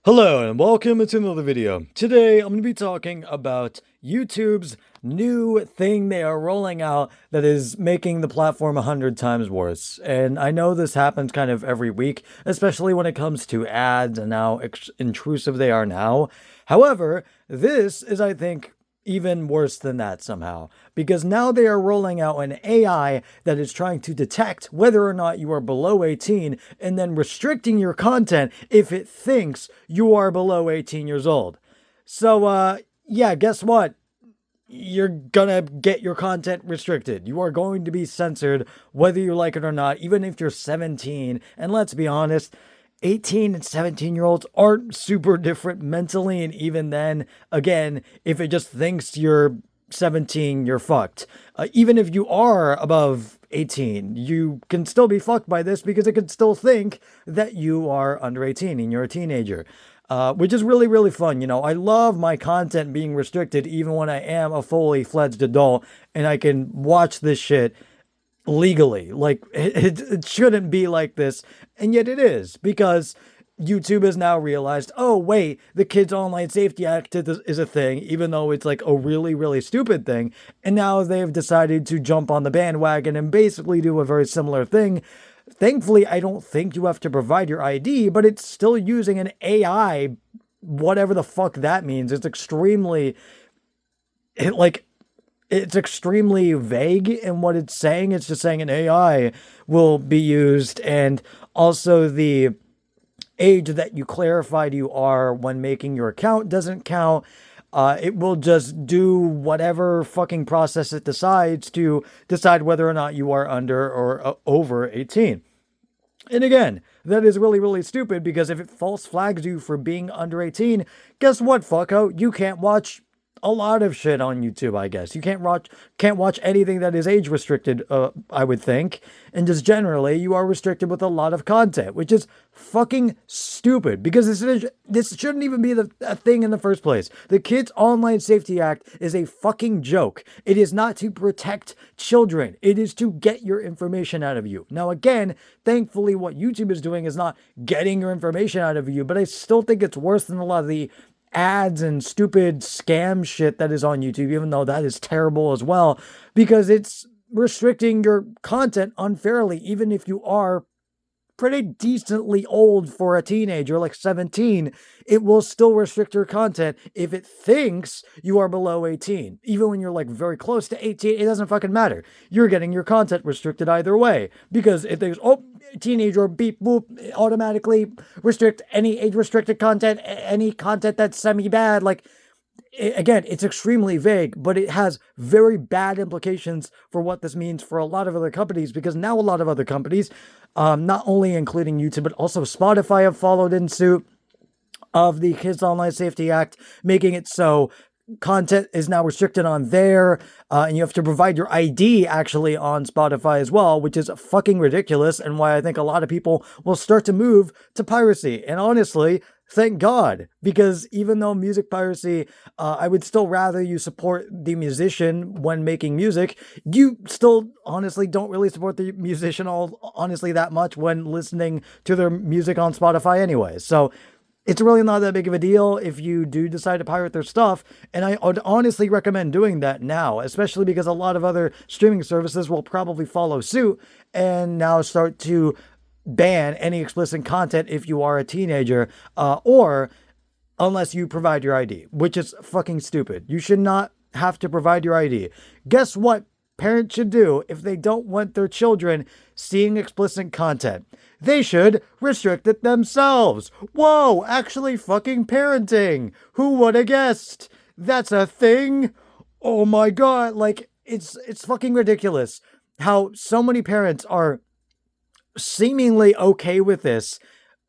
Hello and welcome to another video. Today I'm going to be talking about YouTube's new thing they are rolling out that is making the platform 100 times worse. And I know this happens kind of every week, especially when it comes to ads and how intrusive they are now. However, this is, I think, even worse than that somehow, because now they are rolling out an AI that is trying to detect whether or not you are below 18 and then restricting your content if it thinks you are below 18 years old. So, yeah, guess what? You're gonna get your content restricted. You are going to be censored whether you like it or not, even if you're 17. And let's be honest, 18 and 17-year-olds aren't super different mentally, and even then, again, if it just thinks you're 17, you're fucked. Even if you are above 18, you can still be fucked by this because it could still think that you are under 18 and you're a teenager. Which is really, really fun. You know, I love my content being restricted even when I am a fully fledged adult and I can watch this shit legally. Like, it shouldn't be like this, and yet it is, because YouTube has now realized, oh wait, the Kids Online Safety Act is a thing, even though it's like a really, really stupid thing, and now they've decided to jump on the bandwagon and basically do a very similar thing. Thankfully, I don't think you have to provide your ID, but it's still using an AI, whatever the fuck that means. It's extremely, it's extremely vague in what it's saying. It's just saying an AI will be used, and also the age that you clarified you are when making your account doesn't count. It will just do whatever fucking process it decides to decide whether or not you are under or over 18. And again, that is really, really stupid, because if it false flags you for being under 18, guess what, fucko? You can't watch a lot of shit on YouTube, I guess. You can't watch anything that is age restricted, I would think. And just generally, you are restricted with a lot of content, which is fucking stupid, because this shouldn't even be a thing in the first place. The Kids Online Safety Act is a fucking joke. It is not to protect children. It is to get your information out of you. Now, again, thankfully, what YouTube is doing is not getting your information out of you, but I still think it's worse than a lot of the ads and stupid scam shit that is on YouTube, even though that is terrible as well, because it's restricting your content unfairly. Even if you are pretty decently old for a teenager, like 17, it will still restrict your content if it thinks you are below 18. Even when you're like very close to 18, it doesn't fucking matter. You're getting your content restricted either way, because it thinks, oh, teenager, beep boop, automatically restrict any age restricted content, any content that's semi-bad. Like, again, it's extremely vague, but it has very bad implications for what this means for a lot of other companies, because now a lot of other companies, not only including YouTube, but also Spotify, have followed in suit of the Kids Online Safety Act, making it so content is now restricted on there, and you have to provide your ID actually on Spotify as well, which is fucking ridiculous, and why I think a lot of people will start to move to piracy. And honestly, thank God, because even though music piracy, I would still rather you support the musician when making music. You still honestly don't really support the musician honestly that much when listening to their music on Spotify anyway. So it's really not that big of a deal if you do decide to pirate their stuff, and I would honestly recommend doing that now, especially because a lot of other streaming services will probably follow suit and now start to ban any explicit content if you are a teenager, or unless you provide your ID, which is fucking stupid. You should not have to provide your ID. Guess what parents should do if they don't want their children seeing explicit content? They should restrict it themselves. Whoa, actually fucking parenting. Who would have guessed? That's a thing? Oh my God, like, it's fucking ridiculous how so many parents are seemingly okay with this.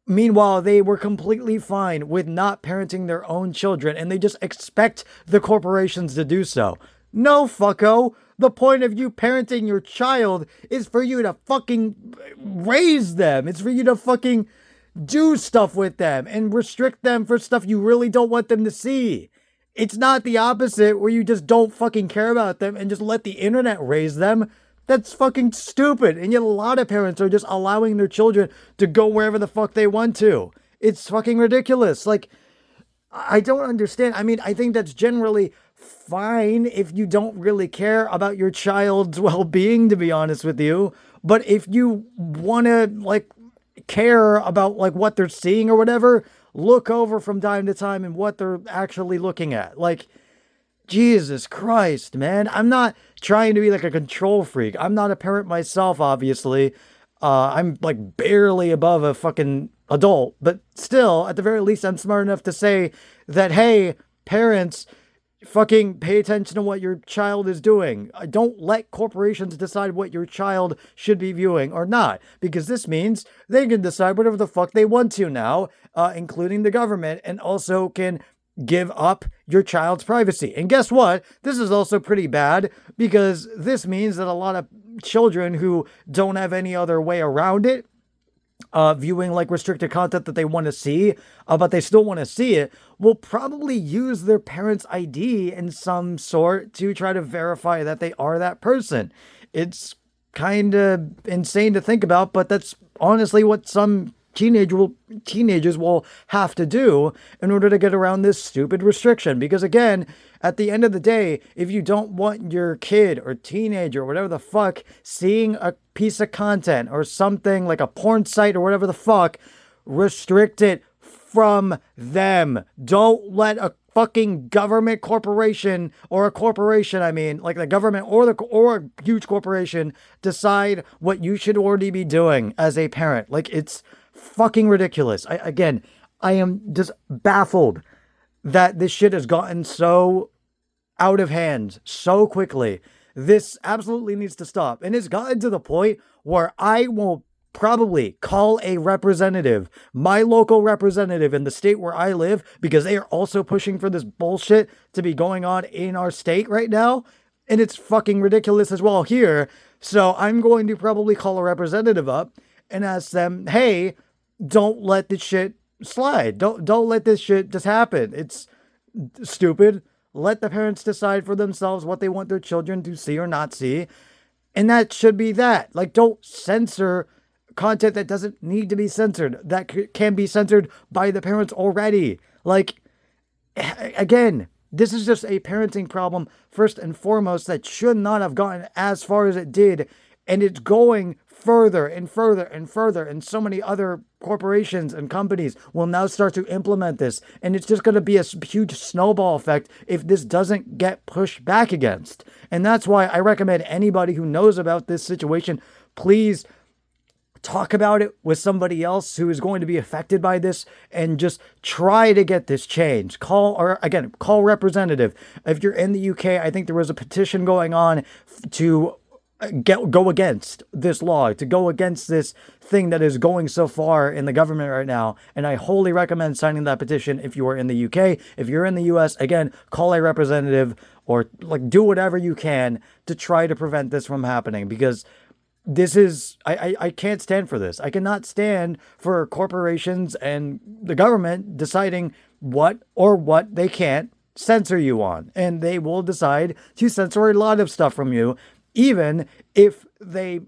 Meanwhile, they were completely fine with not parenting their own children, and they just expect the corporations to do so. No, fucko. The point of you parenting your child is for you to fucking raise them. It's for you to fucking do stuff with them and restrict them for stuff you really don't want them to see. It's not the opposite, where you just don't fucking care about them and just let the internet raise them. That's fucking stupid. And yet a lot of parents are just allowing their children to go wherever the fuck they want to. It's fucking ridiculous. Like, I don't understand. I mean, I think that's generally fine if you don't really care about your child's well being, to be honest with you. But if you want to, like, care about, like, what they're seeing or whatever, look over from time to time and what they're actually looking at. Like, Jesus Christ, man. I'm not trying to be like a control freak. I'm not a parent myself, obviously. I'm like barely above a fucking adult, but still, at the very least, I'm smart enough to say that, hey, parents, fucking pay attention to what your child is doing. Don't let corporations decide what your child should be viewing or not, because this means they can decide whatever the fuck they want to now, including the government, and also can give up your child's privacy. And guess what? This is also pretty bad because this means that a lot of children who don't have any other way around it, viewing like restricted content that they want to see, but they still want to see it, will probably use their parents' ID in some sort to try to verify that they are that person. It's kind of insane to think about, but that's honestly what some teenagers will have to do in order to get around this stupid restriction. Because again, at the end of the day, if you don't want your kid or teenager or whatever the fuck seeing a piece of content or something like a porn site or whatever the fuck, restrict it from them. Don't let a fucking government corporation, or a corporation, I mean, like the government or a huge corporation, decide what you should already be doing as a parent. Like, it's fucking ridiculous. I am just baffled that this shit has gotten so out of hand so quickly. This absolutely needs to stop. And it's gotten to the point where I will probably call a representative, my local representative in the state where I live, because they are also pushing for this bullshit to be going on in our state right now. And it's fucking ridiculous as well here. So I'm going to probably call a representative up and ask them, hey, don't let this shit slide. Don't let this shit just happen. It's stupid. Let the parents decide for themselves what they want their children to see or not see. And that should be that. Like, don't censor content that doesn't need to be censored, that can be censored by the parents already. Like, again, this is just a parenting problem, first and foremost, that should not have gotten as far as it did. And it's going further and further and further. And so many other corporations and companies will now start to implement this. And it's just going to be a huge snowball effect if this doesn't get pushed back against. And that's why I recommend anybody who knows about this situation, please talk about it with somebody else who is going to be affected by this and just try to get this changed. Call representative. If you're in the UK, I think there was a petition going on to go against this law, to go against this thing that is going so far in the government right now. And I wholly recommend signing that petition if you are in the UK. If you're in the US, again, call a representative or like do whatever you can to try to prevent this from happening, because this is, I can't stand for this. I cannot stand for corporations and the government deciding what they can't censor you on. And they will decide to censor a lot of stuff from you, even if they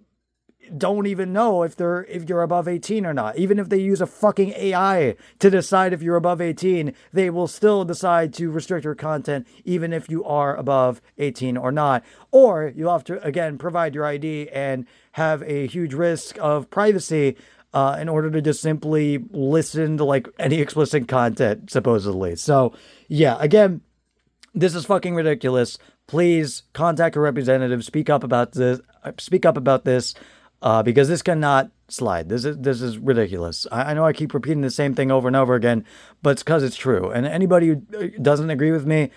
don't even know if you're above 18 or not. Even if they use a fucking AI to decide if you're above 18, they will still decide to restrict your content, even if you are above 18 or not. Or you'll have to, again, provide your ID and have a huge risk of privacy in order to just simply listen to like any explicit content, supposedly. So yeah, again, this is fucking ridiculous. Please contact a representative. Speak up about this. Because this cannot slide. This is ridiculous. I know I keep repeating the same thing over and over again, but it's because it's true. And anybody who doesn't agree with me,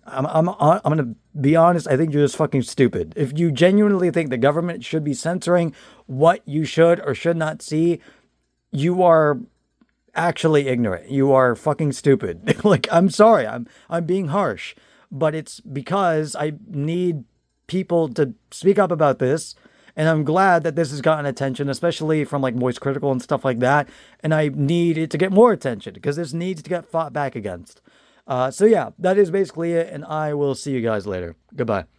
I'm gonna be honest. I think you're just fucking stupid. If you genuinely think the government should be censoring what you should or should not see, you are actually ignorant. You are fucking stupid. Like, I'm sorry. I'm being harsh, but it's because I need people to speak up about this. And I'm glad that this has gotten attention, especially from like Moist Critical and stuff like that. And I need it to get more attention because this needs to get fought back against. So yeah, that is basically it. And I will see you guys later. Goodbye.